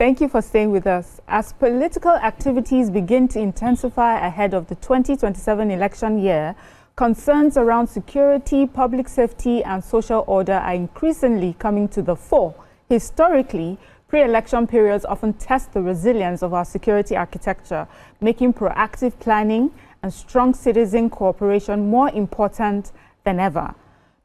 Thank you for staying with us. As political activities begin to intensify ahead of the 2027 election year, concerns around security, public safety, and social order are increasingly coming to the fore. Historically, pre-election periods often test the resilience of our security architecture, making proactive planning and strong citizen cooperation more important than ever.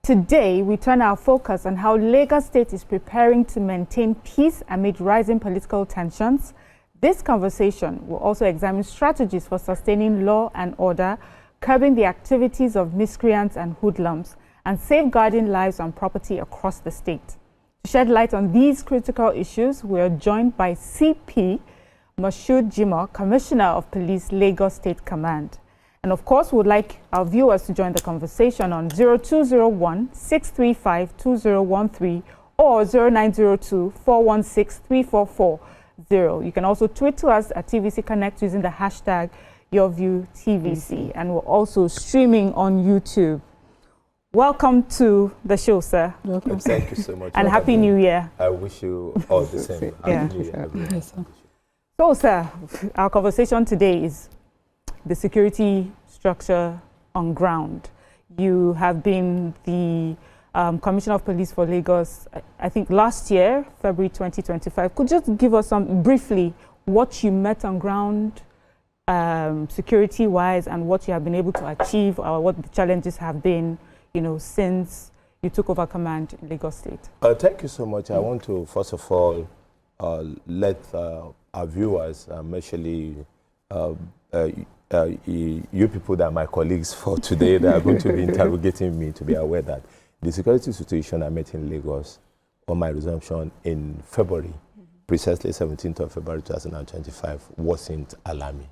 Today, we turn our focus on how Lagos State is preparing to maintain peace amid rising political tensions. This conversation will also examine strategies for sustaining law and order, curbing the activities of miscreants and hoodlums, and safeguarding lives and property across the state. To shed light on these critical issues, we are joined by CP Jimoh, Commissioner of Police, Lagos State Command. And of course, we would like our viewers to join the conversation on 0201-635-2013 or 0902-416-3440. You can also tweet to us at TVC Connect using the hashtag YourViewTVC. And we're also streaming on YouTube. Welcome to the show, sir. Welcome. Thank you so much. And Happy New Year. I wish you all the same. Happy New Year. Yes, sir. So, sir, our conversation today is the security structure on ground. You have been the Commissioner of Police for Lagos, I think last year, February 2025. Could you just give us briefly what you met on ground security-wise and what you have been able to achieve or what the challenges have been, since you took over command in Lagos State? Thank you so much. I want to, first of all, let our viewers, especially you people that are my colleagues for today that are going to be interrogating me, to be aware that the security situation I met in Lagos on my resumption in February, precisely 17th of February 2025, wasn't alarming.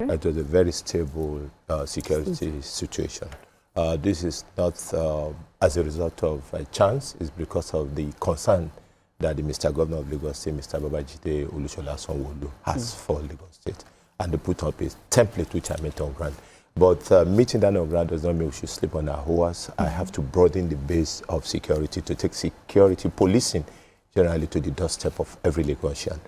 Okay. It was a very stable security situation. This is not as a result of a chance, it's because of the concern that the Mr. Governor of Lagos State, Mr. Babajide Olusola Sanwo-Olu, has for Lagos State. And they put up a template which I met on ground. But meeting that on ground does not mean we should sleep on our horse. I have to broaden the base of security to take security policing generally to the doorstep of every Lagosian.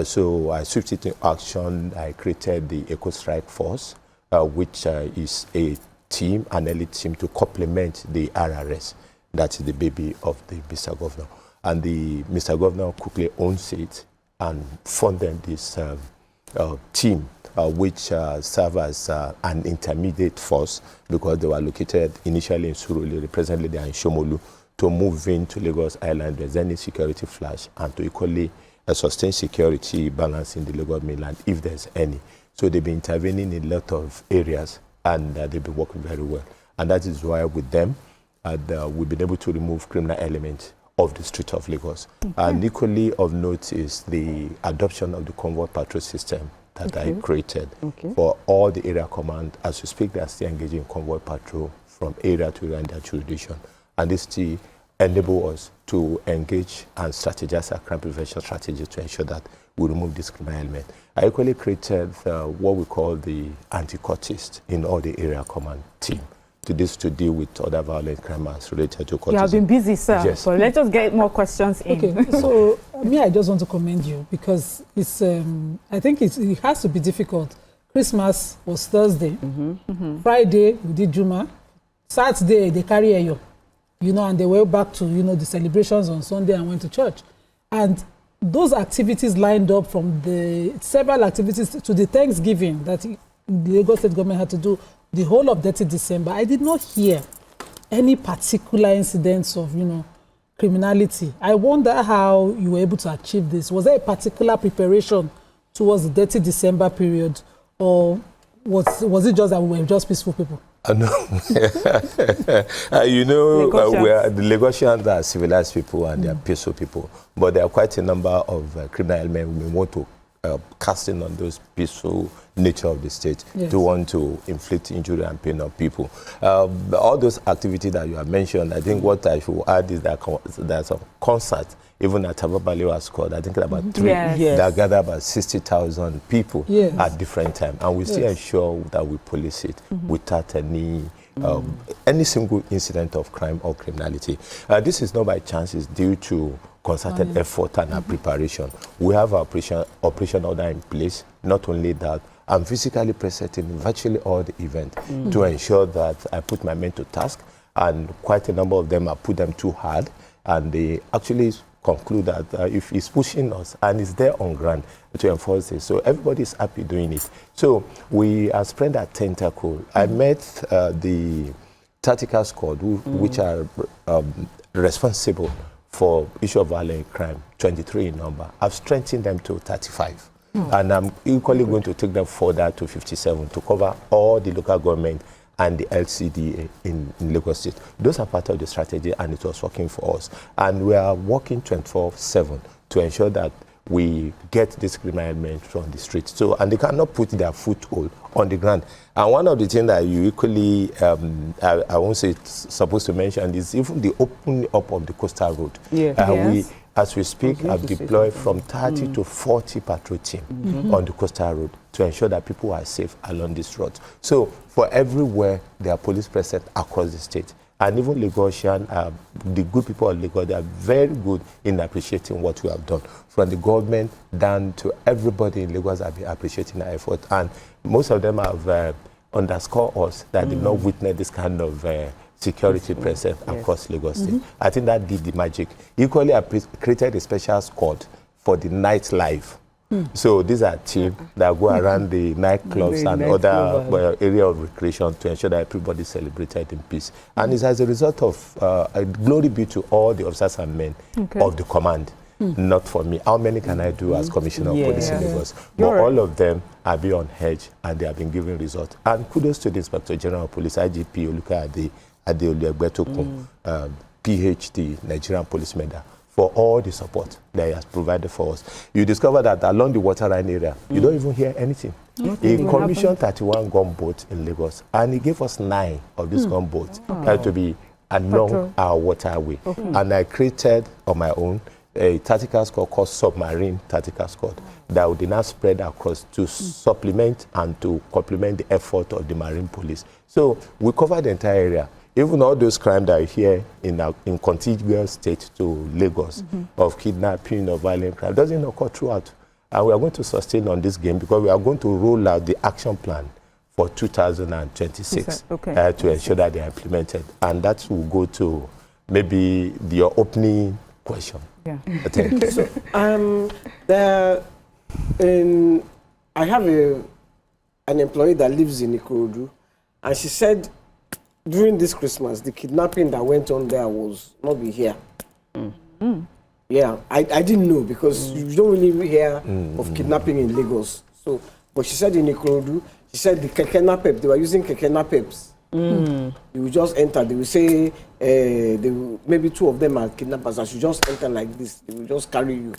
So I switched into action. I created the Eco Strike Force, which is a team, an elite team to complement the RRS. That is the baby of the Mr. Governor. And the Mr. Governor quickly owns it and funded this team, which serve as an intermediate force because they were located initially in Surulere, presently they are in Shomolu, to move into Lagos Island, there's any security flash, and to equally sustain security balance in the Lagos mainland if there's any. So they've been intervening in a lot of areas and they've been working very well. And that is why with them, we've been able to remove criminal elements of the street of Lagos. Okay. And equally of note is the adoption of the convoy patrol system that I created for all the area command. As we speak, they are still engaging in convoy patrol from area to area in their jurisdiction. And this still enable us to engage and strategize our crime prevention strategy to ensure that we remove this criminal element. I equally created what we call the anti-cultist in all the area command team. To deal with other violent crimes related to cultism. You have been busy, sir. Yes. So let's just get more questions in. Okay, so I just want to commend you because it's. I think it has to be difficult. Christmas was Thursday. Friday we did Juma. Saturday they carry Eyo, and they went back to the celebrations on Sunday and went to church, and those activities lined up from the several activities to the Thanksgiving that the Lagos State government had to do. The whole of 30 December, I did not hear any particular incidents of, criminality. I wonder how you were able to achieve this. Was there a particular preparation towards the 30 December period, or was it just that we were just peaceful people? No. The Lagosians are civilized people and they are peaceful people. But there are quite a number of criminal elements we want to casting on those peaceful nature of the state to want to inflict injury and pain on people. All those activities that you have mentioned, I think what I should add is that there's a concert, even at Tababali was called, I think about 3, that gather about 60,000 people at different times. And we still ensure that we police it without any single incident of crime or criminality. This is not by chance, it's due to concerted effort and our preparation. We have our operation order in place. Not only that, I'm physically present in virtually all the events to ensure that I put my men to task, and quite a number of them, I put them too hard, and they actually conclude that if he's pushing us and it's there on ground to enforce it. So everybody is happy doing it. So we are spread that tentacle. I met the tactical squad, which are responsible for issue of violent crime, 23 in number. I've strengthened them to 35. And I'm equally going to take them further to 57 to cover all the local government and the LCDA in Lagos State. Those are part of the strategy, and it was working for us. And we are working 24/7 to ensure that we get this criminal men from the streets. So, and they cannot put their foothold on the ground. And one of the things that you equally, I won't say it's supposed to mention, is even the opening up of the coastal road. Yes. As we speak, I've deployed from 30 to 40 patrol teams on the coastal road to ensure that people are safe along this road. So for everywhere, there are police present across the state. And even Lagosian, the good people of Lagos, they are very good in appreciating what we have done. From the government down to everybody in Lagos have been appreciating our effort. And most of them have underscored us that they've not witnessed this kind of security present across Lagos State. I think that did the magic. Equally, I created a special squad for the nightlife. So these are teams that go around the nightclubs and other area of recreation to ensure that everybody celebrated in peace. And it's as a result of glory be to all the officers and men of the command. Not for me. How many can I do as Commissioner of Police in Lagos? But all of them have been on hedge and they have been giving results. And kudos to the Inspector General of Police, IGP Oluka Adeolu, PhD, Nigerian Police Medal, for all the support that he has provided for us. You discover that along the waterline area, you don't even hear anything. He commissioned 31 gunboats in Lagos, and he gave us 9 of these gunboats to be along our waterway. And I created on my own a tactical squad called Submarine Tactical Squad that would now spread across to supplement and to complement the effort of the Marine Police. So we covered the entire area. Even all those crimes that are here in contiguous state to Lagos, of kidnapping, of violent crime, doesn't occur throughout. And we are going to sustain on this game because we are going to roll out the action plan for 2026 to ensure that they are implemented. And that will go to maybe your opening question. So, I have an employee that lives in Ikorodu, and she said during this Christmas, the kidnapping that went on there was not be here. Yeah, I didn't know because you don't really hear of kidnapping in Lagos. So, but she said in Ikorodu, she said the keke napep, they were using keke napeps. You will just enter. They will say maybe 2 of them are kidnappers. I should just enter like this. They will just carry you.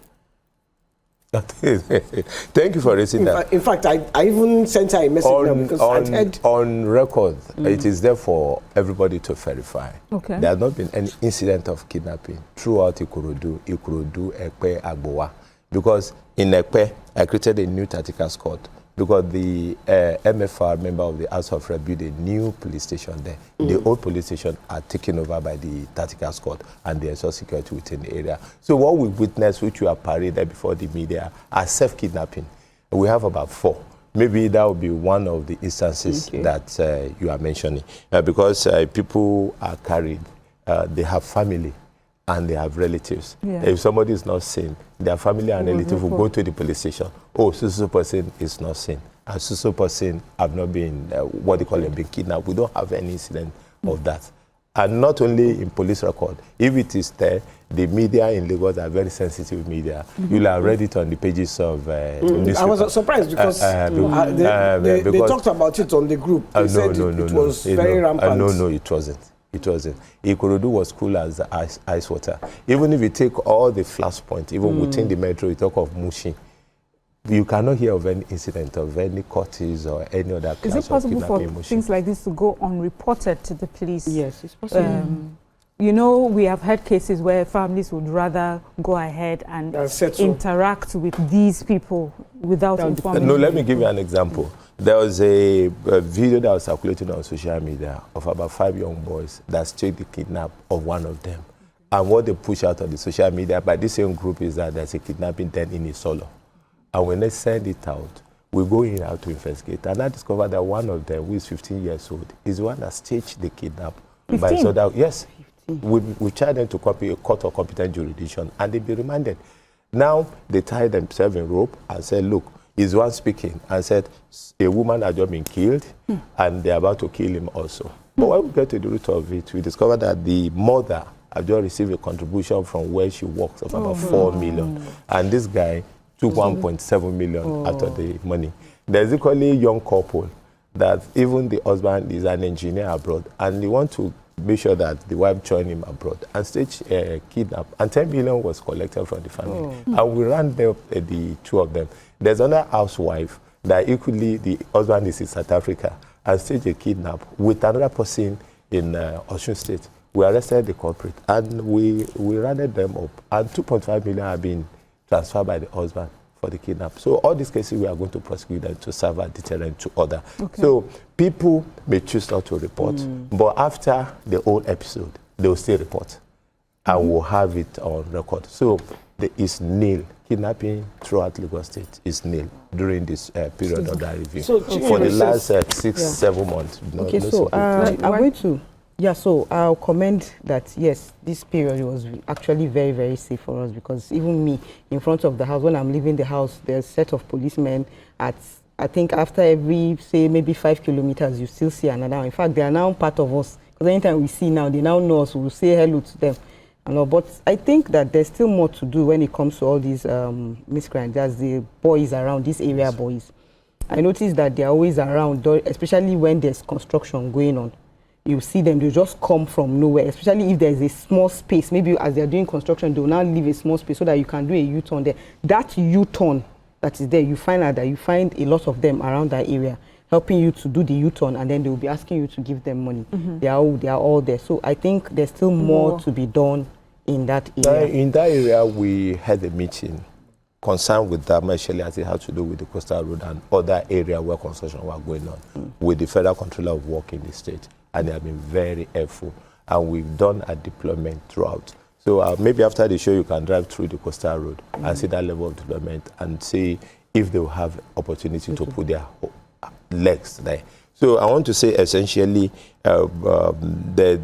Thank you for raising that. In fact, I even sent her a message now because I'd heard on record. It is there for everybody to verify. There has not been any incident of kidnapping throughout Ikorodu, Ekpe, Agbowa. Because in Ekpe, I created a new tactical squad. Because the MFR, member of the House of Rep, built a new police station there. The old police station are taken over by the tactical squad and they ensure security within the area. So what we witnessed, which we are paraded before the media, are self-kidnapping. We have about 4. Maybe that will be one of the instances that you are mentioning. Because people are carried, they have family and they have relatives. If somebody is not seen, their family and relatives will go to the police station. Oh, so person is not seen. And so person have not been, what they call it, been kidnapped. We don't have any incident of that. And not only in police record, if it is there, the media in Lagos are very sensitive media. You'll have read it on the pages of newspaper. I was surprised because they talked about it on the group. They said it was very rampant. No, it wasn't. It wasn't. Ikorodu was cool as ice water. Even if you take all the flashpoints, even within the metro, you talk of Mushi, you cannot hear of any incident of any courties or any other class of kidnapping. Is it possible for things like this to go unreported to the police? Yes, it's possible. You know, we have had cases where families would rather go ahead and interact with these people without informing. No, let me give you an example. There was a video that was circulating on social media of about 5 young boys that staged the kidnap of one of them. And what they push out on the social media by this same group is that there's a kidnapping then in Isolo. And when they send it out, we go in out to investigate. And I discovered that one of them, who is 15 years old, is the one that staged the kidnap. 15? By Soda. Yes. We charge them to copy a court or competent jurisdiction, and they be remanded. Now, they tie themselves in rope and said, look, he's one speaking, and said, a woman had just been killed, and they're about to kill him also. But when we get to the root of it, we discovered that the mother had just received a contribution from where she works of about 4 million. And this guy took 1.7 million out of the money. There's equally a young couple that even the husband is an engineer abroad, and they want to make sure that the wife joined him abroad and stage kidnap. And 10 million was collected from the family. And we ran the two of them. There's another housewife that equally the husband is in South Africa and staged a kidnap with another person in Osun State. We arrested the culprit and we rounded them up. And 2.5 million have been transferred by the husband for the kidnap. So all these cases, we are going to prosecute them to serve a deterrent to other. Okay. So people may choose not to report, but after the whole episode, they will still report. And we'll have it on record. So there is nil. Kidnapping throughout Lagos State is nil during this period of that review. So for the last 6-7 months. Okay, so I'm going to... Yeah, so I'll commend that, yes, this period was actually very, very safe for us, because even me, in front of the house, when I'm leaving the house, there's a set of policemen at, I think after every, say, maybe 5 kilometers, you still see another. In fact, they are now part of us, because anytime we see now, they now know us, we'll say hello to them. But I think that there's still more to do when it comes to all these miscreants, as the boys around, these area boys. I noticed that they're always around, especially when there's construction going on. You see them, they just come from nowhere, especially if there's a small space. Maybe as they're doing construction, they'll now leave a small space so that you can do a U-turn there. That U-turn that is there, you find out that you find a lot of them around that area, helping you to do the U-turn, and then they will be asking you to give them money. They are all there. So I think there's still more to be done in that area. In that area, we had a meeting concerned with that, especially as it had to do with the coastal road and other areas where construction was going on, with the federal controller of work in the state. And they have been very helpful. And we've done a deployment throughout. So maybe after the show, you can drive through the coastal road and see that level of deployment and see if they will have opportunity to put their legs there. So I want to say, essentially, the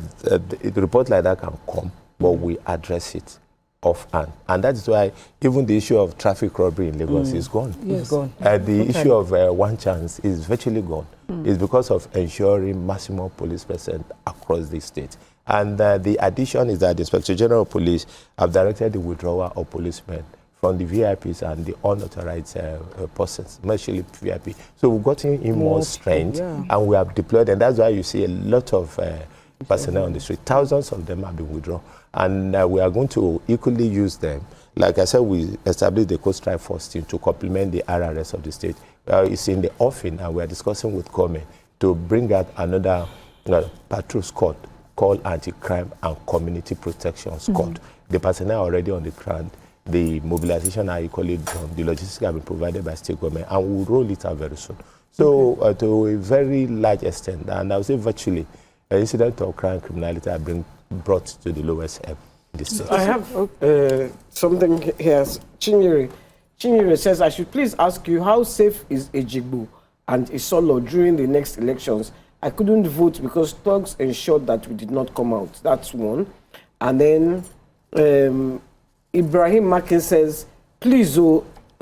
report like that can come, but we address it offhand. And that is why even the issue of traffic robbery in Lagos is gone. Yes. It's gone. The issue of one chance is virtually gone. It's because of ensuring maximum police presence across the state. And the addition is that the Inspector General of Police have directed the withdrawal of policemen from the VIPs and the unauthorized persons, especially VIP. So we've gotten in more strength, and we have deployed, and that's why you see a lot of personnel on the street. Thousands of them have been withdrawn. And we are going to equally use them. Like I said, we established the Coast Strike Force team to complement the RRS of the state. It's in the offing, and we are discussing with government to bring out another patrol squad called Anti-Crime and Community Protection Squad. The personnel are already on the ground. The mobilization are equally done. The logistics have been provided by state government, and we'll roll it out very soon. So to a very large extent, and I would say virtually, an incident of crime and criminality have been brought to the lowest ebb in the state. I have something here. Chinyere says, I should please ask you, how safe is Ejigbo and Isolo during the next elections? I couldn't vote because thugs ensured that we did not come out. That's one. And then Ibrahim Makin says, please,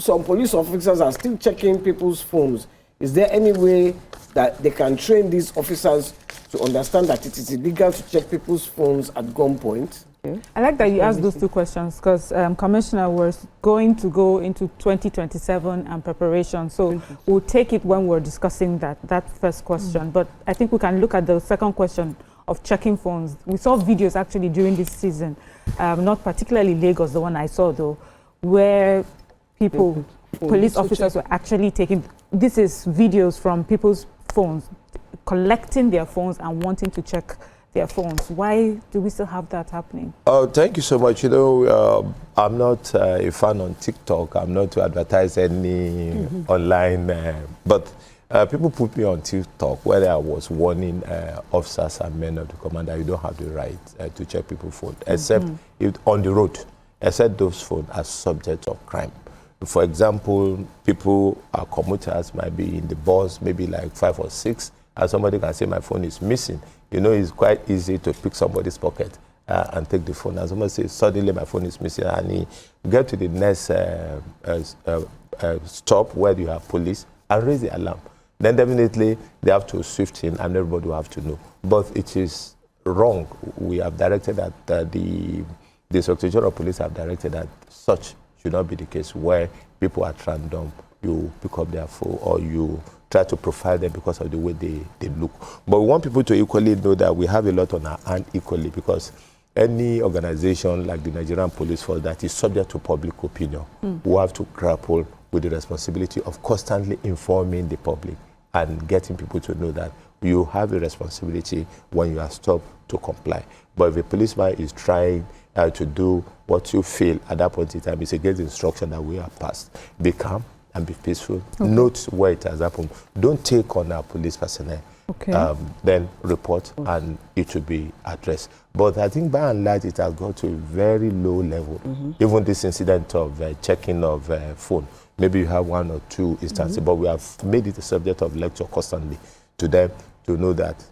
some police officers are still checking people's phones. Is there any way that they can train these officers to understand that it is illegal to check people's phones at gunpoint? Okay. I like that you asked those two questions, because Commissioner was going to go into 2027 and preparation. So we'll take it when we're discussing that first question. But I think we can look at the second question of checking phones. We saw videos actually during this season, not particularly Lagos, the one I saw though, where police officers were actually taking, this is videos from people's phones, collecting their phones and wanting to check their phones. Why do we still have that happening? Oh, thank you so much. You know, I'm not a fan on TikTok. I'm not to advertise any online, but People put me on TikTok where I was warning officers and men of the command that you don't have the right to check people's phone, except if on the road, except those phones are subject of crime. For example, people, commuters might be in the bus, maybe like 5 or 6, and somebody can say my phone is missing. You know, it's quite easy to pick somebody's pocket and take the phone. And somebody says, suddenly my phone is missing, and he get to the next stop where you have police and raise the alarm. Then definitely they have to swift in and everybody will have to know. But it is wrong. We have directed that the Secretary of Police have directed that such should not be the case where people at random, you pick up their phone or you try to profile them because of the way they look. But we want people to equally know that we have a lot on our hand equally, because any organization like the Nigerian Police Force that is subject to public opinion will have to grapple with the responsibility of constantly informing the public and getting people to know that you have a responsibility when you are stopped to comply. But if a policeman is trying to do what you feel at that point in time, it's against the instruction that we have passed. Be calm and be peaceful. Okay. Note where it has happened. Don't take on our police personnel. Okay. Then report and it will be addressed. But I think by and large it has got to a very low level. Even this incident of checking of phone, maybe you have 1 or 2 instances, but we have made it a subject of lecture constantly to them to know that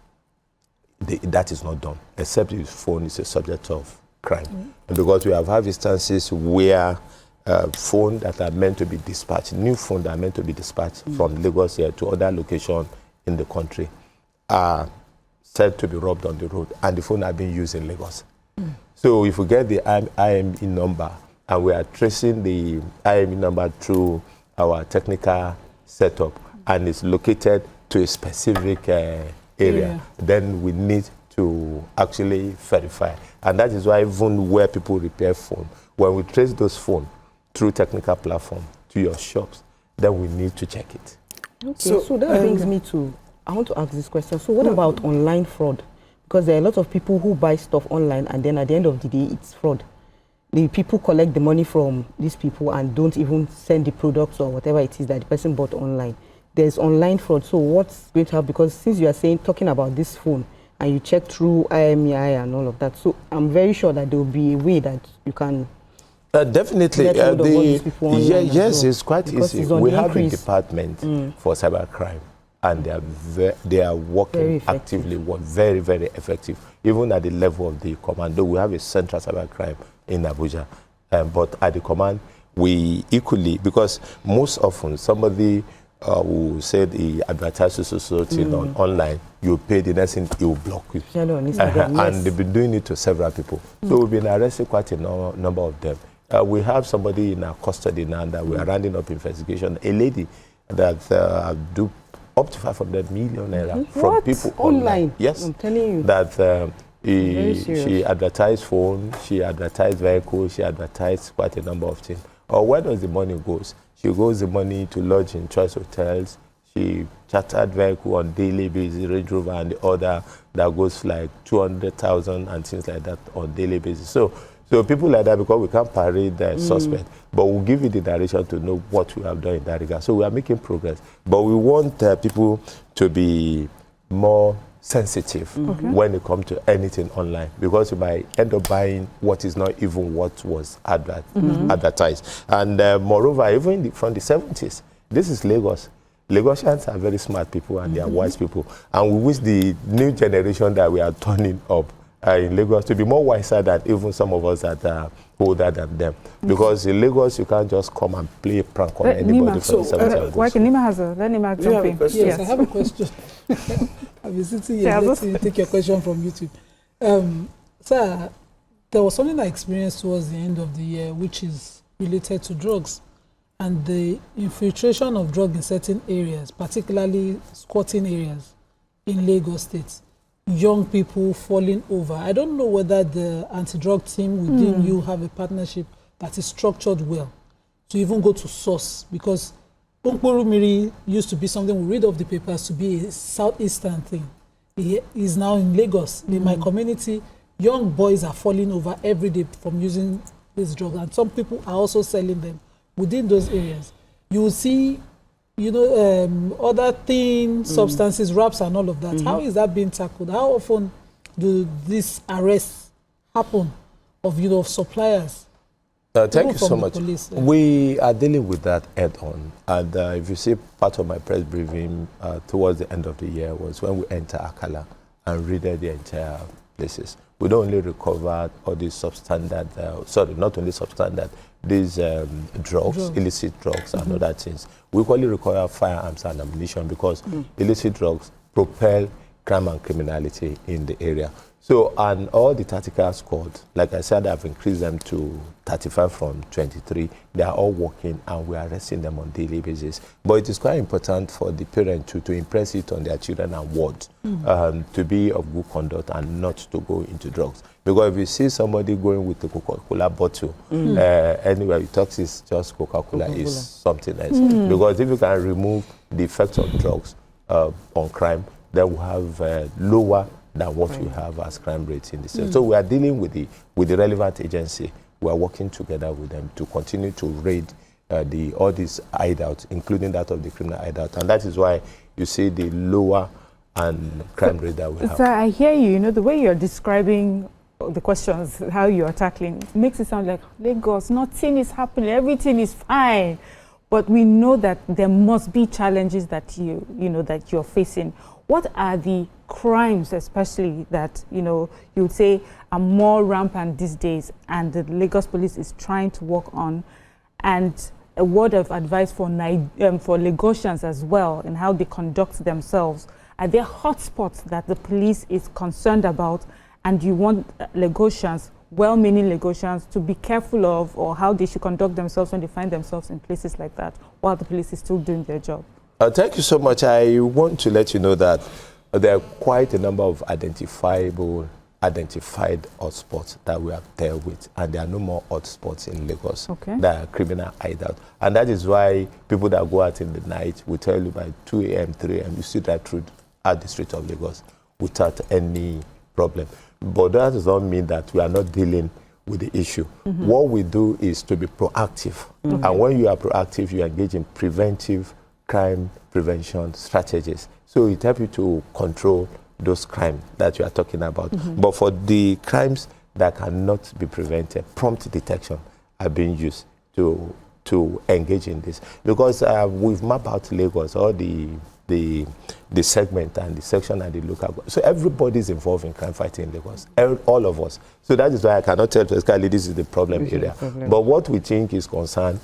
that is not done, except if phone is a subject of crime. And because we have had instances where phones that are meant to be dispatched, new phones that are meant to be dispatched from Lagos here to other locations in the country are said to be robbed on the road, and the phone are being used in Lagos. So if we get the IME number, and we are tracing the IME number through our technical setup, and it's located to a specific area, then we need to actually verify. And that is why even where people repair phone, when we trace those phones through technical platform to your shops, then we need to check it. Okay, so that brings me to, I want to ask this question. So what about online fraud? Because there are a lot of people who buy stuff online and then at the end of the day, it's fraud. The people collect the money from these people and don't even send the products or whatever it is that the person bought online. There's online fraud. So what's going to happen? Because since you are talking about this phone and you check through IMEI and all of that, so I'm very sure that there will be a way that you can definitely. Yes, it's quite easy. We have a department for cybercrime, and they are working actively, very, very effective. Even at the level of the commando, we have a central cybercrime in Abuja, but at the command, we equally, because most often somebody who said he advertises something online, you pay the next thing, he will block you. And they've been doing it to several people. So we've been arresting quite a number of them. We have somebody in our custody now that we are rounding up investigation, a lady that do up to 500 million naira from people online. Yes, I'm telling you. That she advertised phone, she advertised vehicles, she advertised quite a number of things. Or where does the money goes? She goes the money to lodge in choice hotels. She chartered vehicle on daily basis, Range Rover and the other that goes like 200,000 and things like that on daily basis. So people like that, because we can't parade the suspect, but we'll give you the narration to know what we have done in that regard. So we are making progress. But we want people to be more sensitive when it comes to anything online, because you might end up buying what is not even what was advertised. And moreover, even from the 70s, this is Lagos. Lagosians are very smart people and they are wise people. And we wish the new generation that we are turning up in Lagos to be more wiser than even some of us that are older than them. Because in Lagos, you can't just come and play a prank on anybody from the 70s. Let Nima jump in. Yes, I have a question. I've been sitting here. Let's take your question from YouTube. Sir, there was something I experienced towards the end of the year, which is related to drugs and the infiltration of drugs in certain areas, particularly squatting areas in Lagos State. Young people falling over. I don't know whether the anti-drug team within you have a partnership that is structured well to even go to source, because Miri used to be something we read off the papers to be a southeastern thing. He is now in Lagos. In my community, young boys are falling over every day from using this drug, and some people are also selling them within those areas. You will see other thin substances, wraps and all of that. How is that being tackled? How often do these arrests happen of suppliers? Thank you so much. Police, We are dealing with that head-on. And if you see part of my press briefing towards the end of the year was when we enter Akala and raided the entire places. We don't only recover all these substandard, not only substandard, these drugs, illicit drugs and other things. We equally require firearms and ammunition because illicit drugs propel crime and criminality in the area. So, and all the tactical squad, like I said, I've increased them to 35 from 23. They are all working and we are arresting them on a daily basis. But it is quite important for the parent to impress it on their children and wards, to be of good conduct and not to go into drugs. Because if you see somebody going with the Coca-Cola bottle, anywhere you talk is just Coca-Cola is something else. Because if you can remove the effects of drugs on crime, then we have lower than what we have as crime rates in the state. So we are dealing with the relevant agency. We are working together with them to continue to raid all these hideouts, including that of the criminal hideout. And that is why you see the lower and crime rate that we have. So I hear you, the way you're describing the questions, how you're tackling, makes it sound like Lagos, nothing is happening, everything is fine. But we know that there must be challenges that that you're facing. What are the crimes, especially that you would say are more rampant these days, and the Lagos police is trying to work on? And a word of advice for Lagosians as well, and how they conduct themselves. Are there hotspots that the police is concerned about, and you want Lagosians, well-meaning Lagosians, to be careful of, or how they should conduct themselves when they find themselves in places like that, while the police is still doing their job? Thank you so much. I want to let you know that there are quite a number of identified hotspots that we have dealt with, and there are no more hotspots in Lagos that are criminal hideout. And that is why people that go out in the night will tell you by 2 a.m., 3 a.m., you see that through at the street of Lagos without any problem. But that does not mean that we are not dealing with the issue. What we do is to be proactive. And when you are proactive, you engage in preventive crime prevention strategies. So it helps you to control those crimes that you are talking about. But for the crimes that cannot be prevented, prompt detection are being used to engage in this. Because we've mapped out Lagos, all the segment and the section and the local. So everybody's involved in crime fighting in Lagos, all of us. So that is why I cannot tell Toscali this is the problem area. But what we think is concerned,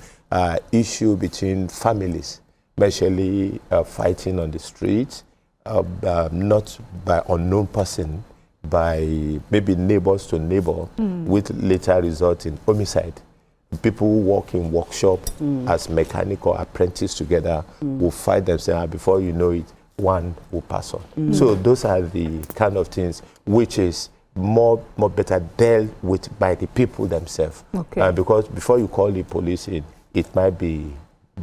issue between families, especially fighting on the street, not by unknown person, by maybe neighbors to neighbor, which later result in homicide. People who work in workshop as mechanic or apprentice together will fight themselves, and before you know it, one will pass on. So those are the kind of things which is more better dealt with by the people themselves. Because before you call the police in, it might be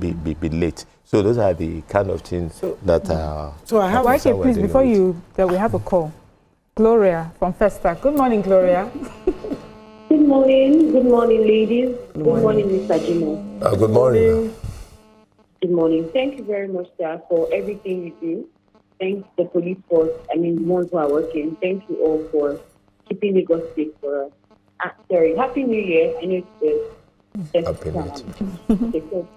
late. So those are the kind of things that are... So I have... Okay, please, before we have a call. Gloria from Festa. Good morning, Gloria. Good morning, ladies. Good morning, Mr. Jimoh. Good morning. Good morning. Thank you very much, sir, for everything you do. Thanks the police force, the ones who are working. Thank you all for keeping Lagos safe for us. Sorry, Happy New Year. I know it's Happy New Year. So,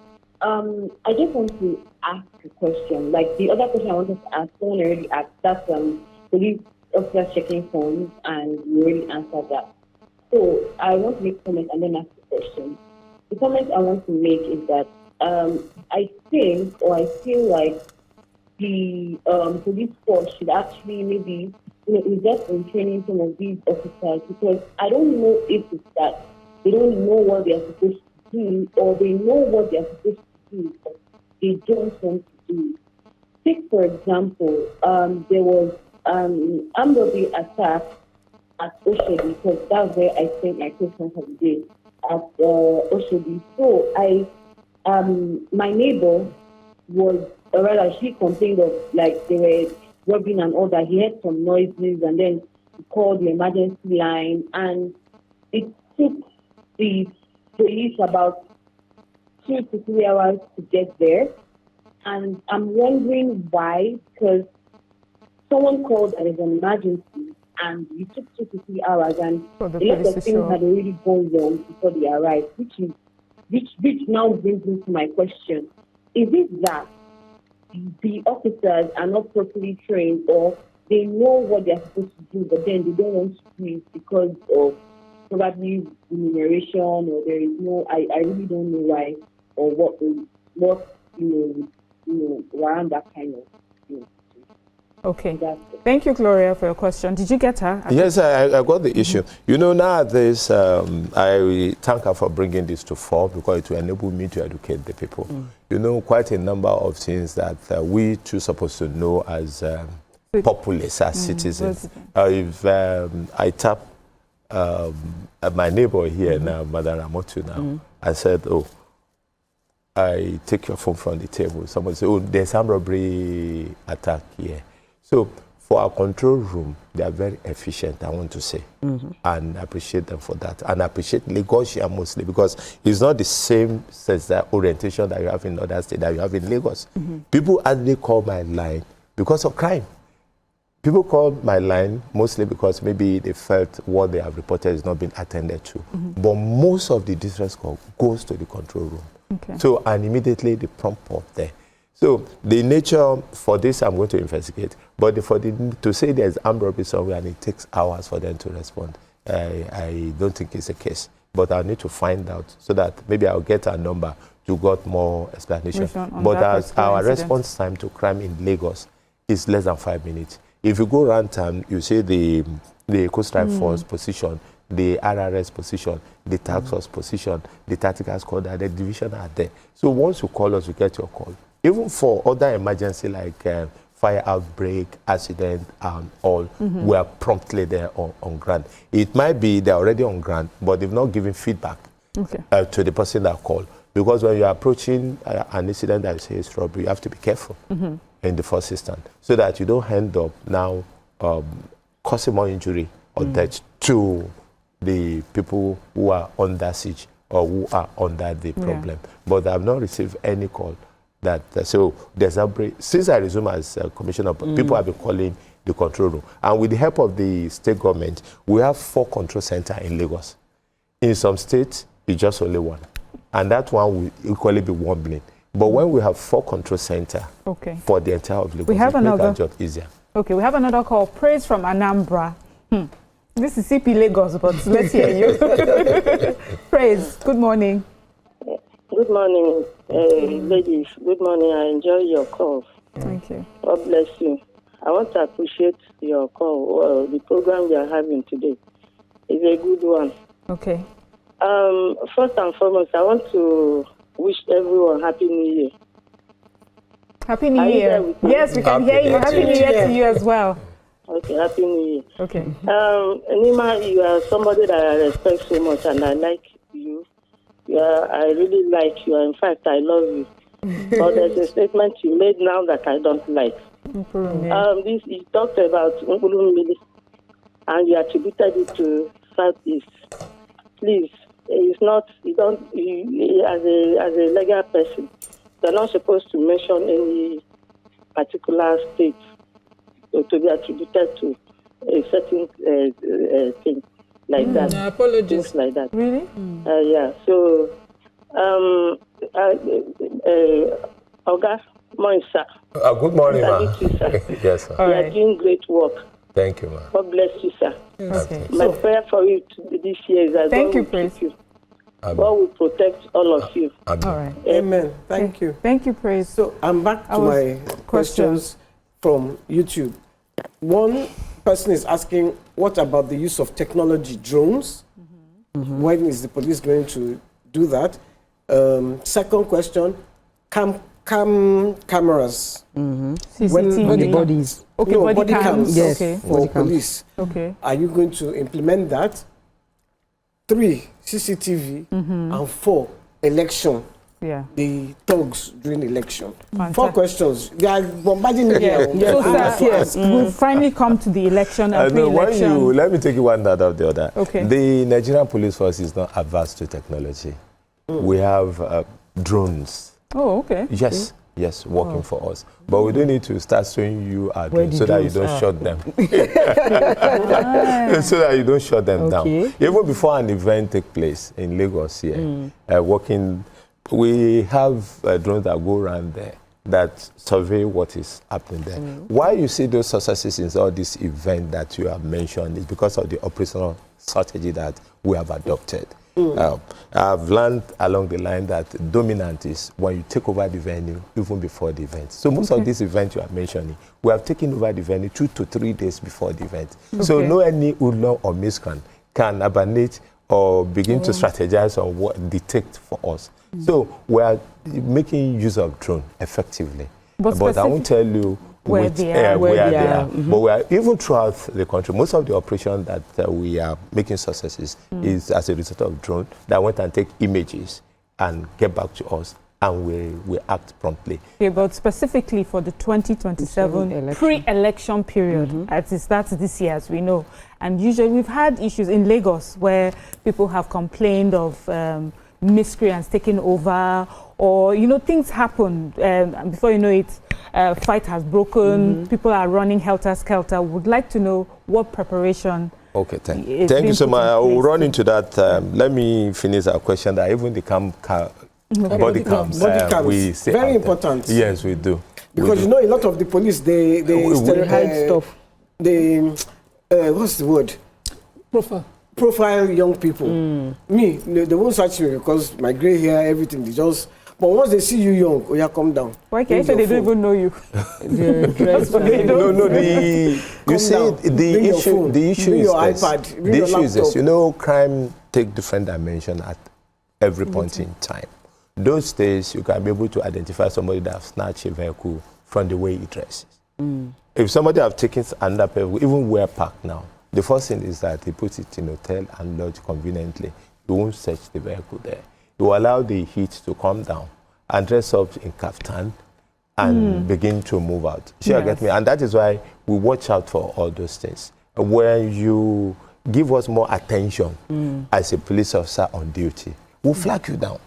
I just want to ask a question. Like the other question I wanted to ask, someone already asked. That's police officers checking phones, and you already answered that. So I want to make a comment and then ask a question. The comment I want to make is that I think, or I feel like the police force should actually maybe invest in training some of these officers, because I don't know if it's that they don't know what they are supposed to do, or they know what they are supposed to do, but they don't want to do. Take, for example, there was armed robbery attack at Oshodi, because that's where I spent my Christmas holiday, at Oshodi. So my neighbor was, or rather she complained of like they were robbing and all that. He heard some noises and then he called the emergency line, and it took the police about 2 to 3 hours to get there. And I'm wondering why, because someone called and it's an emergency, and you took 2 to 3 hours, and a lot of things had already gone wrong before they arrived, which now brings me to my question. Is it that the officers are not properly trained, or they know what they're supposed to do, but then they don't want to do it because of probably remuneration, or there is no, I really don't know why, or what around that kind of thing. Okay. Thank you, Gloria, for your question. Did you get her? Yes, I got the issue. You know, nowadays, I thank her for bringing this to fore, because it will enable me to educate the people. You know, quite a number of things that we too supposed to know as populace, as citizens. If I tap my neighbor here now, Madam Ramotu now, I said, oh, I take your phone from the table. Someone said, oh, there's some robbery attack here. So for our control room, they are very efficient, I want to say. And I appreciate them for that. And I appreciate Lagos mostly, because it's not the same sense that orientation that you have in other states that you have in Lagos. People hardly call my line because of crime. People call my line mostly because maybe they felt what they have reported is not being attended to. But most of the distress call goes to the control room. Okay. So, and immediately they prompt up there. So the nature for this, I'm going to investigate. But to say there's armed robbery somewhere and it takes hours for them to respond, I don't think it's the case. But I need to find out so that maybe I'll get a number to get more explanation. But as our response time to crime in Lagos is less than 5 minutes. If you go around town, you see the Coast Strike Force position, the RRS position, the task force position, the tactical squad, the division are there. So once you call us, we get your call. Even for other emergency like fire outbreak, accident, and all, we are promptly there on ground. It might be they're already on ground, but they've not given feedback to the person that called. Because when you're approaching an incident that says robbery, you have to be careful in the first instance, so that you don't end up now causing more injury or death to the people who are under siege or who are under the problem. But I've not received any call that, so there's a break. Since I resumed as commissioner, people have been calling the control room. And with the help of the state government, we have 4 control centers in Lagos. In some states, it's just only 1. And that one will equally be wobbling. But when we have 4 control centers for the entire of Lagos, we have another job easier. Okay, we have another call. Praise from Anambra. This is CP Lagos, but let's hear you. Praise, good morning. Good morning, ladies. Good morning. I enjoy your call. Thank you. God bless you. I want to appreciate your call. The program you are having today is a good one. Okay. First and foremost, I want to wish everyone Happy New Year. Happy New Year. Yes, we can hear you. Happy New Year to you as well. Okay, Happy New Year. Okay. Nima, you are somebody that I respect so much, and I like you. I really like you. In fact, I love you. But there's a statement you made now that I don't like. You talked about Nkulu, and you attributed it to Southeast. Please, it's not. You don't. As a legal person, you're not supposed to mention any particular state to be attributed to a certain thing like that. Apologies. Things like that. Really? Yeah. So, Oga Moisa. Good morning, ma. Yes, sir. You are doing great work. Thank you, ma. God bless you, sir. Okay. My prayer for you this year is that Thank God you, will Praise. keep you. God will protect all of you. All right. Amen. Thank you. Thank you, Praise. So I'm back to my questions from YouTube. One person is asking, what about the use of technology, drones? When is the police going to do that? Second question, cameras. CCTV. Bodies. Okay, No, body body cams. cams. Okay. For Body cams. police. Okay. Are you going to implement that? 3, CCTV. And 4, election. Yeah. The thugs during election. Fantastic. 4 questions. They are bombarding me here. So, sir, we've finally come to the election and pre-election. Let me take you one out of the other. Okay. The Nigerian police force is not averse to technology. We have drones. Oh, okay. Yes. yes, working for us. But we don't need to start showing you our Where drones the so that you drones don't are. shut them. So that you don't shut them down. Even before an event takes place in Lagos here, we have drones that go around there that survey what is happening there. Why you see those successes in all these events that you have mentioned is because of the operational strategy that we have adopted. I've learned along the line that dominant is when you take over the venue even before the event. So most of these events you are mentioning, we have taken over the venue 2 to 3 days before the event. So no any hoodlum or miscreant can abandonate or begin to strategize on what detect for us. So we are making use of drone effectively. But I won't tell you where they are. But we are, even throughout the country, most of the operations that we are making successes is as a result of drone that went and take images and get back to us, and we act promptly. Okay, but specifically for the 2027 pre-election period, as it starts this year, as we know, and usually we've had issues in Lagos where people have complained of miscreants taking over, or things happen, and before you know it, fight has broken, people are running helter-skelter. Would like to know what preparation. Okay, thank you so much. I will run into that. Let me finish our question that even the body cams, we say very important. Yes, we do. Because a lot of the police, they hide stuff. They what's the word? Profile young people. Me, they won't search me because my gray hair, everything. They just. But once they see you young, come down. Why can't they don't even know you? No. You see, the issue is this. Crime take different dimension at every point in time. Those days, you can be able to identify somebody that have snatched a vehicle from the way he dresses. If somebody have taken another vehicle, even where parked now, the first thing is that he puts it in a hotel and lodge conveniently. He won't search the vehicle there. He will allow the heat to come down and dress up in kaftan and begin to move out. You get me? And that is why we watch out for all those things. When you give us more attention as a police officer on duty, we'll flag you down.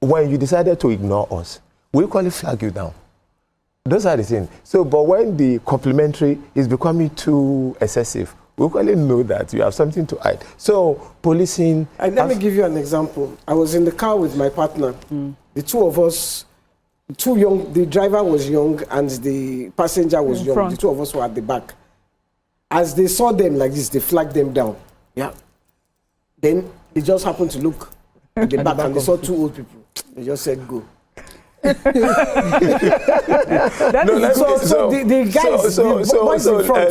When you decided to ignore us, we'll equally flag you down. Those are the things. So, but when the complimentary is becoming too excessive, we equally know that you have something to hide. So, policing... Let me give you an example. I was in the car with my partner. The two of us, too young, the driver was young and the passenger was young. The two of us were at the back. As they saw them like this, they flagged them down. Yeah. Then they just happened to look at the back and they saw two old people. They just said, go. The guys in front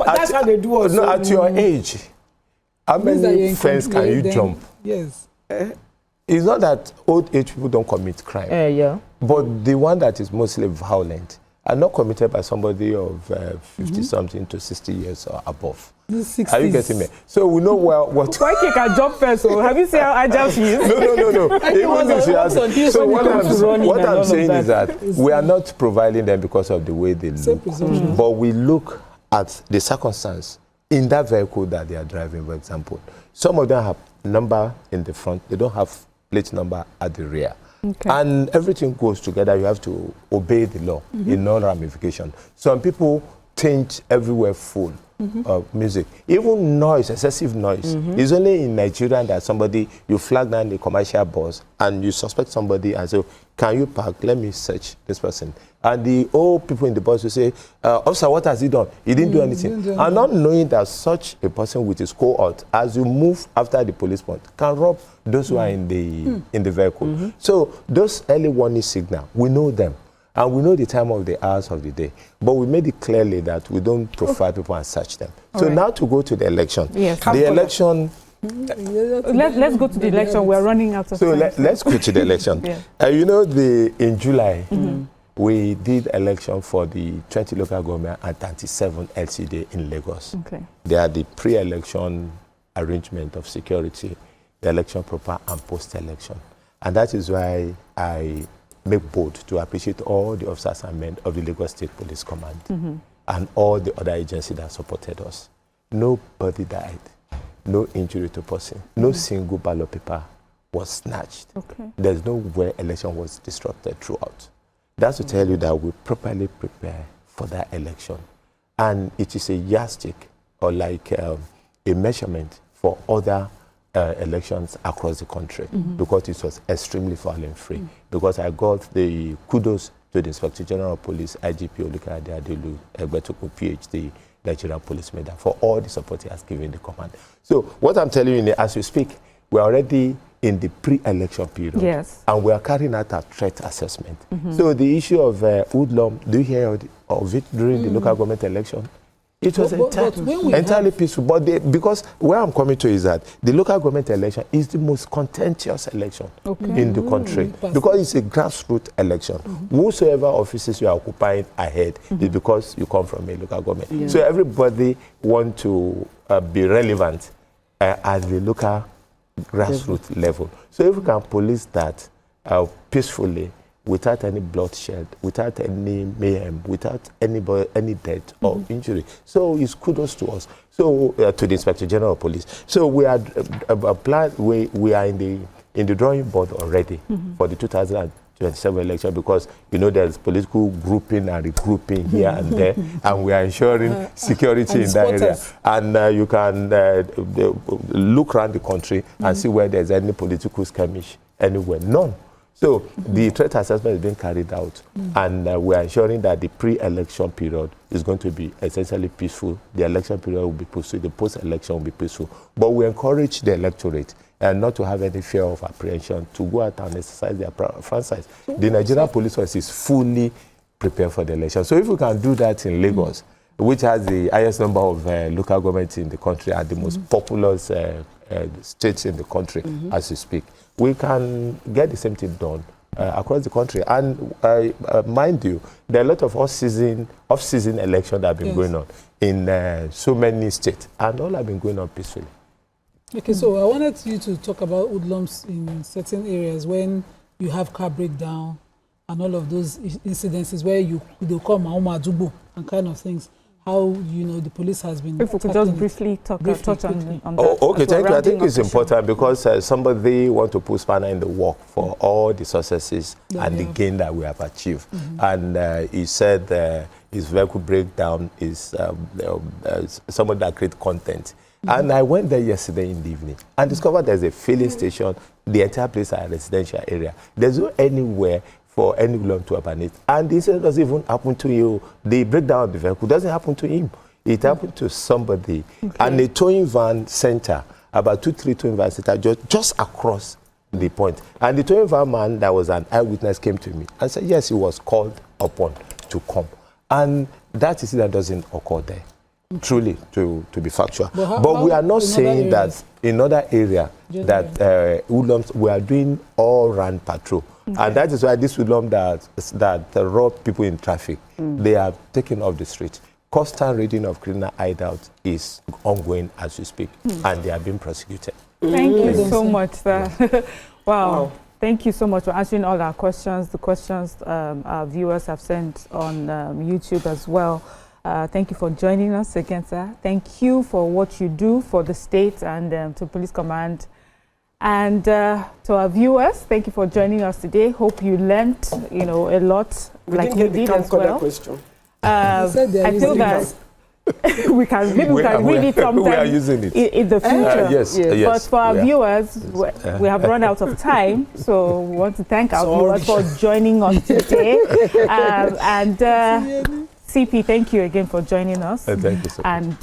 that's how they do also. At your age, how many fence can you jump? Yes. It's not that old age people don't commit crime. But the one that is mostly violent are not committed by somebody of 50-something to 60 years or above. Are you getting me? So we know what... Why can jump first? Have you seen how agile she is? No. Even if she has... So what I'm saying is that we are not providing them because of the way they look. But we look at the circumstance in that vehicle that they are driving, for example. Some of them have number in the front. They don't have plate number at the rear. Okay. And everything goes together. You have to obey the law in no ramification. Some people change everywhere full of music. Even noise, excessive noise. It's only in Nigeria that you flag down the commercial bus and you suspect somebody and say, can you park? Let me search this person. And the old people in the bus will say, officer, what has he done? He didn't do anything. And not knowing that such a person with his cohort, as you move after the police point, can rob those who are in the vehicle. So those early warning signals, we know them. And we know the time of the hours of the day. But we made it clearly that we don't profile people and search them. So now to go to the election. Yes. The election... Let's go to the election. We're running out of time. So let's go to the election. In July, we did election for the 20 local government and 37 LCD in Lagos. Okay. They are the pre-election arrangement of security, the election proper and post-election. And that is why I make bold to appreciate all the officers and men of the Lagos State Police Command and all the other agencies that supported us. Nobody died, no injury to person, no single ballot paper was snatched. Okay. There's no way election was disrupted throughout. That's to tell you that we properly prepare for that election. And it is a yardstick or like a measurement for other elections across the country because it was extremely violent free. Because I got the kudos to the Inspector General of Police, IGP Olukade Adelu Egbetoku, PhD, Nigerian Police Medal, for all the support he has given the command. So what I'm telling you, as we speak, we're already in the pre-election period. Yes. And we are carrying out a threat assessment. So the issue of hoodlum, do you hear of it during the local government election? It was entirely peaceful. But because where I'm coming to is that the local government election is the most contentious election in the country because it's a grassroots election. Whosoever offices you are occupying ahead is because you come from a local government. So everybody wants to be relevant at the local grassroots level. So if we can police that peacefully, without any bloodshed, without any mayhem, without any death or injury. So it's kudos to us. So to the Inspector General of Police. So we are we are in the drawing board already for the 2027 election because there's political grouping and regrouping here and there, and we are ensuring security in that area. And you can look around the country and see where there's any political skirmish anywhere. None. So the threat assessment is being carried out, and we are ensuring that the pre-election period is going to be essentially peaceful. The election period will be peaceful. The post-election will be peaceful. But we encourage the electorate not to have any fear of apprehension, to go out and exercise their franchise. The Nigerian police force is fully prepared for the election. So if we can do that in Lagos, which has the highest number of local governments in the country and the most populous states in the country as we speak, we can get the same thing done across the country. And mind you, there are a lot of off-season elections that have been going on in so many states, and all have been going on peacefully. Okay, so I wanted you to talk about hoodlums in certain areas when you have car breakdown and all of those incidences where they'll come and kind of things. How the police has been. If we could just briefly touch on that. Okay, thank you. I think it's important because somebody want to put spanner in the work for all the successes and the gain that we have achieved. And he said his vehicle breakdown is somebody that creates content. And I went there yesterday in the evening and discovered there's a filling station. The entire place is a residential area. There's no anywhere for any hoodlum to urbanize. And this doesn't even happen to you. The breakdown of the vehicle doesn't happen to him. It happened to somebody. And the towing van center, about 2-3 towing van center, just across the point. And the towing van man that was an eyewitness came to me and said, yes, he was called upon to come. And that incident doesn't occur there. Truly, to be factual. But we are not saying that in other area that hoodlums, we are doing all-round patrol. And that is why this hoodlum that rob people in traffic, they are taken off the street. Constant raiding of criminal hideouts is ongoing as we speak, and they are being prosecuted. Thank you so much, sir. Wow. Thank you so much for answering all our questions, the questions our viewers have sent on YouTube as well. Thank you for joining us again, sir. Thank you for what you do for the state and to Police Command. And to our viewers, thank you for joining us today. Hope you learned, a lot, like we did as well. I feel that we can read it sometime. We are using it in the future. Yes. But for our viewers, we have run out of time, so we want to thank our viewers for joining us today. And CP, thank you again for joining us. Thank you so much. And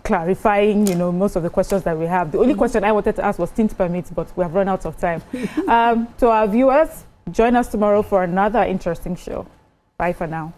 clarifying, most of the questions that we have. The only question I wanted to ask was stint permits, but we have run out of time. To our viewers, join us tomorrow for another interesting show. Bye for now.